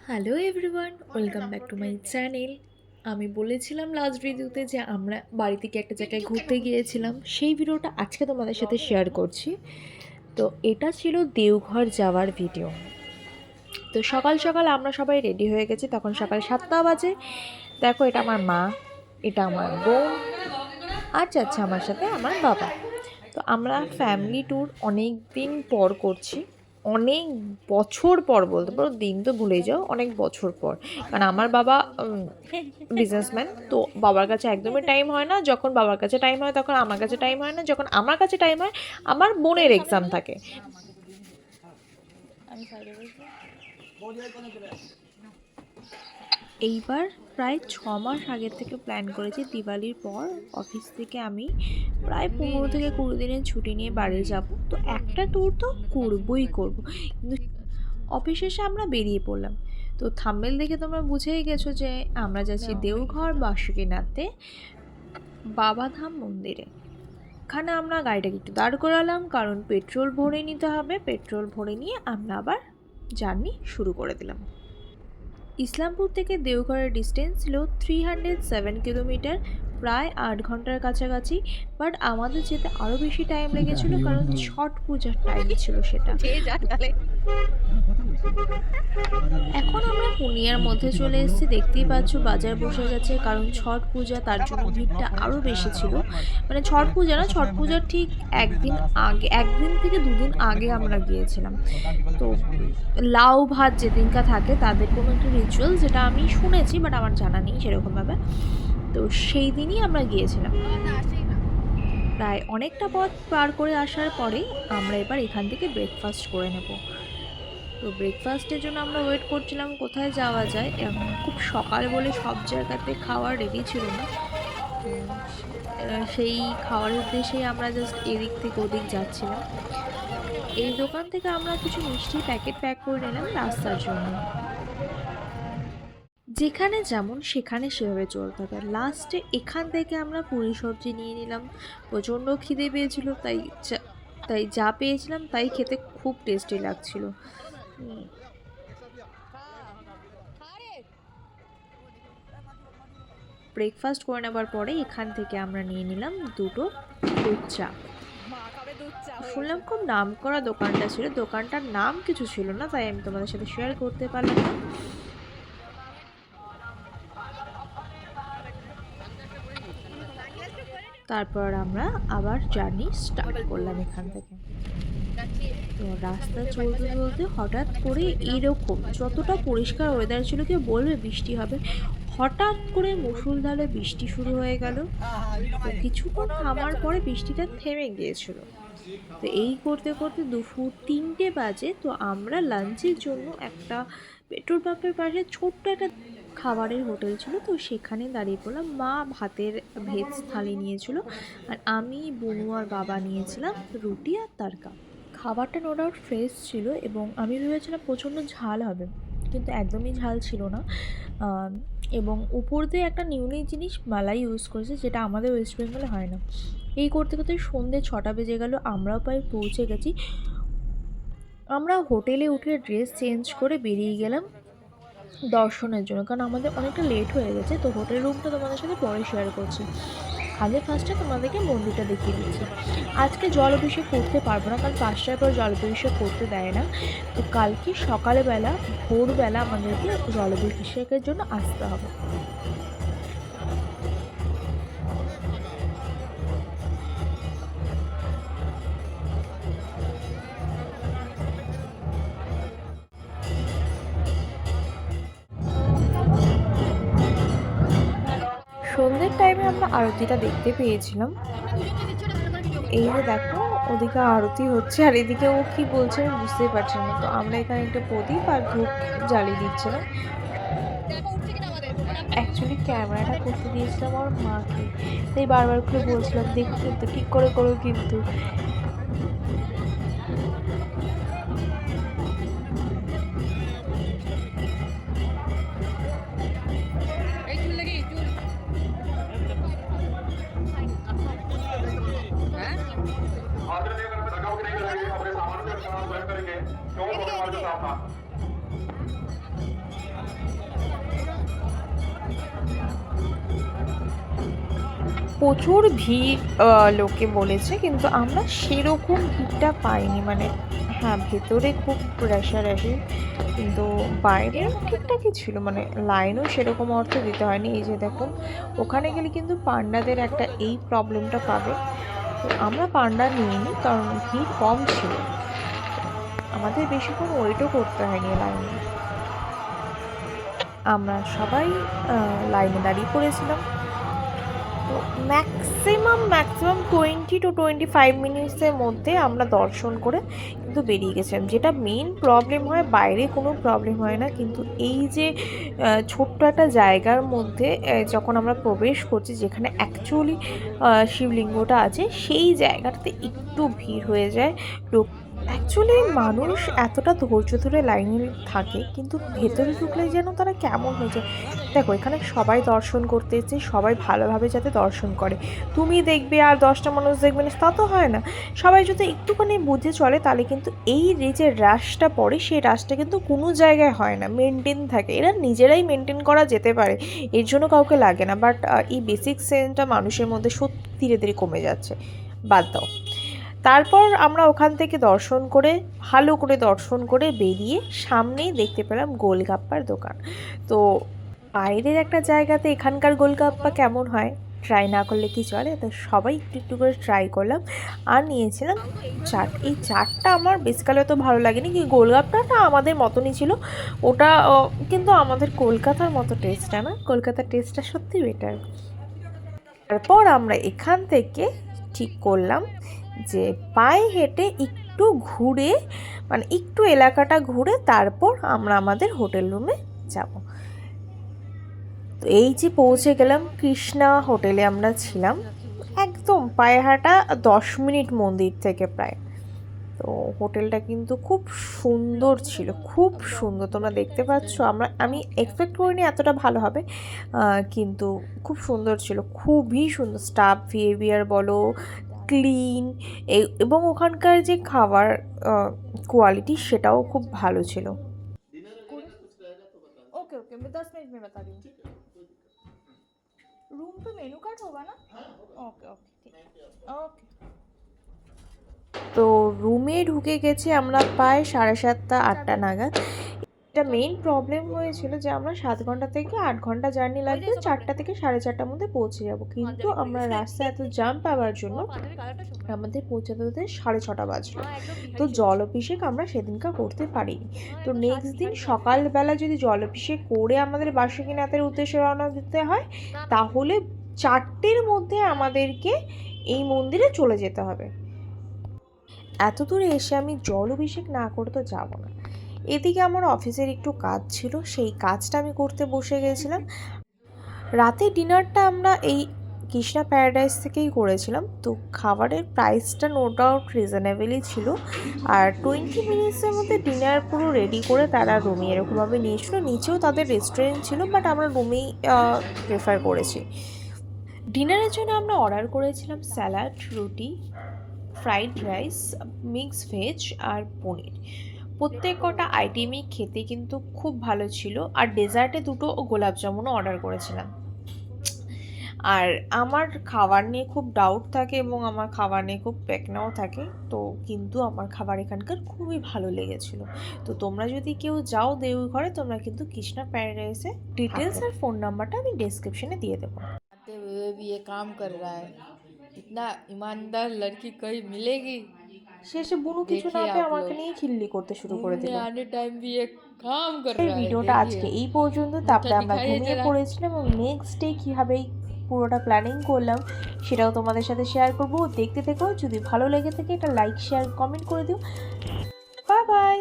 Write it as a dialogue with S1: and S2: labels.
S1: Hello everyone, welcome back to my channel. আমি বলেছিলাম last ভিডিওতে যে আমরা বাড়ি থেকে একটা জায়গায় ঘুরতে গিয়েছিলাম, সেই ভিডিওটা আজকে তোমাদের সাথে শেয়ার করছি। তো এটা ছিল দেওঘর যাওয়ার ভিডিও। তো সকাল সকাল আমরা সবাই রেডি হয়ে গেছি, তখন সকাল 7টা বাজে। দেখো, এটা আমার মা, এটা আমার বোন, আর যাচ্ছে আমার সাথে আমার বাবা। তো আমরা ফ্যামিলি ট্যুর অনেক দিন পর করছি, অনেক বছর পর বলতে পারো, দিন তো ভুলে যাও, অনেক বছর পর। কারণ আমার বাবা বিজনেসম্যান, তো বাবার কাছে একদমই টাইম হয় না। যখন বাবার কাছে টাইম হয় তখন আমার কাছে টাইম হয় না, যখন আমার কাছে টাইম হয় আমার বোনের এক্সাম থাকে। এইবার প্রায় 6 মাস আগের থেকে প্ল্যান করেছি, দিওয়ালির পর অফিস থেকে আমি প্রায় 15 থেকে 20 দিনের ছুটি নিয়ে বাড়ি যাব। তো একটা ট্যুর তো করবই করব, কিন্তু অফিস শেষে আমরা বেরিয়ে পড়লাম। তো থাম্বনেল দেখে তোমরা বুঝেই গেছো যে আমরা যাচ্ছি দেওঘর বাসুকীনাথে বাবাধাম মন্দিরে। এখানে আমরা গাড়িটাকে একটু দাঁড় করালাম, কারণ পেট্রোল ভরে নিতে হবে। পেট্রোল ভরে নিয়ে আমরা আবার জার্নি শুরু করে দিলাম। ইসলামপুর থেকে দেওঘরের ডিস্টেন্স ছিল 307 কিলোমিটার, প্রায় 8 ঘন্টার কাছাকাছি। বাট আমাদের যেতে আরও বেশি টাইম লেগেছিলো, কারণ ছট পূজার টাইম ছিল সেটা। এখন আমরা পূর্ণিয়ার মধ্যে চলে এসেছি, দেখতেই পাচ্ছ বাজার বসে গেছে, কারণ ছট পূজা, তার জন্য ভিড়টা আরও বেশি ছিল। মানে ছট পূজা না, ছট পূজার ঠিক একদিন আগে, 1 দিন থেকে 2 দিন আগে আমরা গিয়েছিলাম। তো লাউ ভাত যেদিনকা থাকে তাদের কোনো একটা রিচুয়াল, যেটা আমি শুনেছি বাট আমার জানা নেই সেরকমভাবে। তো সেই দিনই আমরা গিয়েছিলাম। প্রায় অনেকটা পথ পার করে আসার পরে আমরা এবার এখান থেকে ব্রেকফাস্ট করে নেব। তো ব্রেকফাস্টের জন্য আমরা ওয়েট করছিলাম কোথায় যাওয়া যায়। খুব সকাল বলে সব জায়গাতে খাওয়ার রেডি ছিল না। সেই খাওয়ার উদ্দেশ্যেই আমরা জাস্ট এদিক থেকে ওদিক যাচ্ছিলাম। এই দোকান থেকে আমরা কিছু মিষ্টি প্যাকেট প্যাক করে নিলাম রাস্তার জন্য। যেখানে যেমন সেখানে সেভাবে চলতে হবে। লাস্টে এখান থেকে আমরা পুরি সবজি নিয়ে নিলাম। প্রচণ্ড খিদে পেয়েছিল, তাই যা পেয়েছিলাম তাই খেতে খুব টেস্টি লাগছিল। ব্রেকফাস্ট করে নেবার পরে এখান থেকে আমরা নিয়ে নিলাম 2টো দুধ চা। শুনলাম খুব নাম করা দোকানটা ছিল, দোকানটার নাম কিছু ছিল না, তাই আমি তোমাদের সাথে শেয়ার করতে পারলাম না। তারপর আমরা আবার জার্নি স্টার্ট করলাম এখান থেকে। তো রাস্তা চলতে চলতে হঠাৎ করে এরকম, যতটা পরিষ্কার ওয়েদার ছিল কেউ বলবে বৃষ্টি হবে, হঠাৎ করে মুষলধারে বৃষ্টি শুরু হয়ে গেল। তো কিছুক্ষণ থামার পরে বৃষ্টিটা থেমে গিয়েছিল। তো এই করতে করতে দুপুর 3টে বাজে। তো আমরা লাঞ্চের জন্য একটা পেট্রোল পাম্পের পাশে ছোট্ট একটা খাবারের হোটেল ছিল, তো সেখানে দাঁড়িয়ে পড়লাম। মা ভাতের ভেজ থালি নিয়েছিল, আর আমি, বনু আর বাবা নিয়েছিলাম রুটি আর তড়কা। খাবারটা নো ডাউট ফ্রেশ ছিল, এবং আমি ভেবেছিলাম প্রচণ্ড ঝাল হবে, কিন্তু একদমই ঝাল ছিল না। এবং উপর দিয়ে একটা ইউনিক জিনিস মালাই ইউজ করেছে, যেটা আমাদের ওয়েস্ট বেঙ্গলে হয় না। এই করতে করতে সন্ধ্যে 6টা বেজে গেল, আমরাও প্রায় পৌঁছে গেছি। আমরা হোটেলে উঠে ড্রেস চেঞ্জ করে বেরিয়ে গেলাম দর্শনের জন্য, কারণ আমাদের অনেকটা লেট হয়ে গেছে। তো হোটেল রুমটা তোমাদের সাথে পরে শেয়ার করছি, আগে ফার্স্টে তোমাদেরকে মন্দিরটা দেখিয়ে দিচ্ছি। আজকে জল অভিষেক করতে পারবো না, কারণ 5টার পর জল অভিষেক করতে দেয় না। তো কালকে সকালবেলা ভোরবেলা আমাদেরকে জল অভিষেকের জন্য আসতে হবে। সন্ধ্যের টাইমে আমরা আরতিটা দেখতে পেয়েছিলাম। এই যে দেখো, ওদিকে আরতি হচ্ছে আর এদিকে ও কি বলছে আমি বুঝতেই পারছি না। তো আমরা এখানে একটা প্রদীপ আর ধূপ জ্বালিয়ে দিচ্ছিলাম। অ্যাকচুয়ালি ক্যামেরাটা করতে দিয়েছিলাম আমার মাকে, তাই বারবার করে বলছিলাম দেখো কিন্তু ঠিক করে করো কিন্তু। প্রচুর ভিড় লোকে বলেছে, কিন্তু আমরা সেরকম ভিড়টা পাইনি। মানে হ্যাঁ, ভেতরে খুব রেশারেশি, কিন্তু বাইরে ঠিকঠাকই ছিল। মানে লাইনও সেরকম অর্থ দিতে হয়নি। এই যে দেখুন, ওখানে গেলে কিন্তু পান্ডাদের একটা এই প্রবলেমটা পাবে। তো আমরা পান্ডা নিইনি, কারণ ভিড় কম ছিল, আমাদের বেশিক্ষণ ওয়েটও করতে হয়নি লাইনে। আমরা সবাই লাইনে দাঁড়িয়ে পড়েছিলাম। তো ম্যাক্সিমাম 20 to 25 মিনিটসের মধ্যে আমরা দর্শন করে কিন্তু বেরিয়ে গেছিলাম। যেটা মেন প্রবলেম হয়, বাইরে কোনো প্রবলেম হয় না, কিন্তু এই যে ছোট্ট একটা জায়গার মধ্যে যখন আমরা প্রবেশ করছি, যেখানে অ্যাকচুয়ালি শিবলিঙ্গটা আছে, সেই জায়গাটাতে একটু ভিড় হয়ে যায়। লোক অ্যাকচুয়ালি মানুষ এতটা ধৈর্য ধরে লাইনে থাকে, কিন্তু ভেতরে ঢুকলে যেন তারা কেমন হয়ে যায়। দেখো, এখানে সবাই দর্শন করতে এসেছে, সবাই ভালোভাবে যাতে দর্শন করে। তুমি দেখবে আর 10টা মানুষ দেখবে না, তা তো হয় না। সবাই যদি একটুখানি বুঝে চলে, তাহলে কিন্তু এই যে রাশটা পড়ে, সেই রাশটা কিন্তু কোনো জায়গায় হয় না, মেনটেন থাকে। এরা নিজেরাই মেনটেন করা যেতে পারে, এর জন্য কাউকে লাগে না। বাট এই বেসিক সেন্সটা মানুষের মধ্যে সত্যি ধীরে ধীরে কমে যাচ্ছে। বাদ দাও। তারপর আমরা ওখান থেকে দর্শন করে, ভালো করে দর্শন করে বেরিয়ে সামনেই দেখতে পেলাম গোলগাপ্পার দোকান। তো বাইরের একটা জায়গাতে এখানকার গোলগাপ্পা কেমন হয়, ট্রাই না করলে কি চলে? তো সবাই একটু একটু করে ট্রাই করলাম, আর নিয়েছিলাম চাট। এই চাটটা আমার বেসিক্যালি অত ভালো লাগেনি, কি গোলগাপ্পাটা আমাদের মতনই ছিল। ওটা কিন্তু আমাদের কলকাতার মতো টেস্টটা না, কলকাতার টেস্টটা সত্যি বেটার। তারপর আমরা এখান থেকে ঠিক করলাম যে পায়ে হেঁটে একটু ঘুরে, মানে একটু এলাকাটা ঘুরে তারপর আমরা আমাদের হোটেল রুমে যাব। তো এই যে পৌঁছে গেলাম কৃষ্ণা হোটেলে, আমরা ছিলাম একদম পায়ে হাঁটা 10 মিনিট মন্দির থেকে প্রায়। তো হোটেলটা কিন্তু খুব সুন্দর ছিল, খুব সুন্দর, তোমরা দেখতে পাচ্ছ। আমি এক্সপেক্ট করিনি এতটা ভালো হবে, কিন্তু খুব সুন্দর ছিল, খুবই সুন্দর। স্টাফ বিহেভিয়ার বলো, ক্লিন, এবং ওখানকার যে খাবার কোয়ালিটি, সেটাও খুব ভালো ছিল। ओके ओके, मैं 10 मिनट में बता रही हूँ। रूम पे मेनू कार्ड होगा ना? ओके ओके, ठीक, ओके। তো রুমে ঢুকে গেছি আমরা প্রায় 7:30-8টা নাগাদ। এটা মেইন প্রবলেম হয়েছিল যে আমরা 7 ঘন্টা থেকে 8 ঘন্টা জার্নি লাগবে, 4টা থেকে 4:30টার মধ্যে পৌঁছে যাব, কিন্তু আমরা রাস্তায় এত জাম পাওয়ার জন্য আমাদের পৌঁছাতে হতে 6:30 বাজলো। তো জলাভিষেক আমরা সেদিনকার করতে পারিনি। তো নেক্সট দিন সকালবেলা যদি জলাভিষেক করে আমাদের বাসুকীনাথের উদ্দেশ্যে রওনা দিতে হয়, তাহলে 4টের মধ্যে আমাদেরকে এই মন্দিরে চলে যেতে হবে। এত দূরে এসে আমি জল অভিষেক না করে তো যাব না। এদিকে আমার অফিসের একটু কাজ ছিল, সেই কাজটা আমি করতে বসে গেছিলাম। রাতে ডিনারটা আমরা এই কৃষ্ণা প্যারাডাইস থেকেই করেছিলাম। তো খাবারের প্রাইসটা নো ডাউট রিজনেবলই ছিল, আর 20 মিনিটসের মধ্যে ডিনার পুরো রেডি করে তারা রুমে এরকমভাবে নিয়েছিল। নিচেও তাদের রেস্টুরেন্ট ছিল, বাট আমরা রুমেই প্রেফার করেছি। ডিনারের জন্য আমরা অর্ডার করেছিলাম স্যালাড, রুটি, ফ্রাইড রাইস, মিক্স ভেজ আর পনির। প্রত্যেক কটা আইটেমই খেতে কিন্তু খুব ভালো ছিল, আর ডেজার্টে 2টো গোলাপ জামুনও অর্ডার করেছিলাম। আর আমার খাবার নিয়ে খুব ডাউট থাকে, এবং আমার খাবার নিয়ে খুব পেকনাও থাকে, তো কিন্তু আমার খাবার এখানকার খুবই ভালো লেগেছিল। তো তোমরা যদি কেউ যাও দেওঘরে, তোমরা কিন্তু কৃষ্ণা প্যারাডাইসে ডিটেলস আর ফোন নাম্বারটা আমি ডেসক্রিপশনে দিয়ে দেবো।
S2: हुए भी ये काम कर रहा है। इतना ईमानदार लड़की कहीं मिलेगी?
S1: শেষে বুনু কিছু না
S2: देखिए
S1: পেয়ে
S2: आप
S1: আমাকে
S2: लोग
S1: নিয়ে খিল্লি করতে শুরু করে
S2: घूमने
S1: দিল।
S2: आने टाइम भी ये काम कर
S1: এই
S2: रहा है,
S1: ভিডিওটা
S2: देखिए।
S1: আজকে এই পর্যন্ত।
S2: मुंह
S1: তারপরে আমরা
S2: दिखाइए
S1: ঘুমিয়ে
S2: जरा।
S1: পড়েছিলাম, এবং নেক্সট ডে কীভাবে পুরোটা প্ল্যানিং করলাম সেটাও তোমাদের সাথে শেয়ার করবো। দেখতে থেকো, যদি ভালো লেগে থাকে একটা লাইক, শেয়ার, কমেন্ট করে দিও। Bye bye.